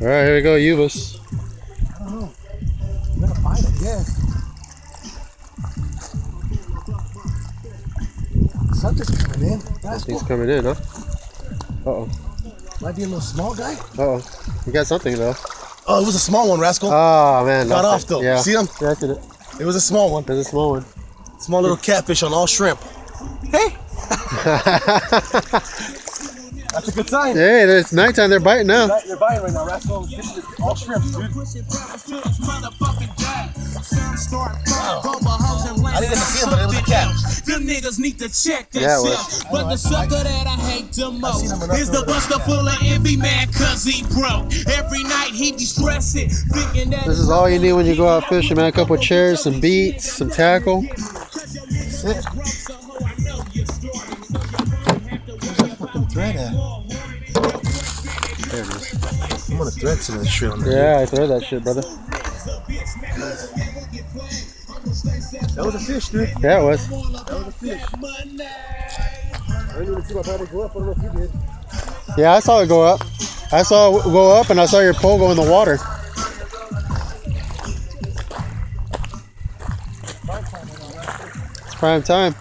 All right, here we go, Uvas. I don't know. I'm gonna find it, yes. Something's coming in. That's He's cool. coming in, huh? Uh-oh. Might be a little small guy. Uh-oh. You got something, though. Oh, it was a small one, Rascal. Oh, man. Got that's off, it. though. Yeah. See him? Yeah, I did it. It was a small one. There's a small one. Small little catfish on all shrimp. Hey! That's a good sign. Hey, it's nighttime. They're biting now. They're biting right now, Rascal. This is all shrimp, dude. Wow. I didn't even see him, but it was a cat. Them niggas need to check Yeah, it was. themselves. But the sucker that I hate the most seen him enough is the to buster full of envy, man, cause he broke. Every night he be stressing, thinking that This is all you need when you go out fishing, man. A couple of chairs, some beats, some tackle. Where's that fucking thread at? There it is. I'm gonna thread some of this shit on there. Yeah, I throw that shit, brother. That was a fish, dude. Yeah, it was. That was a fish. I didn't even see my body go up. I don't know if you did. Yeah, I saw it go up. I saw it go up, and I saw your pole go in the water. It's prime time.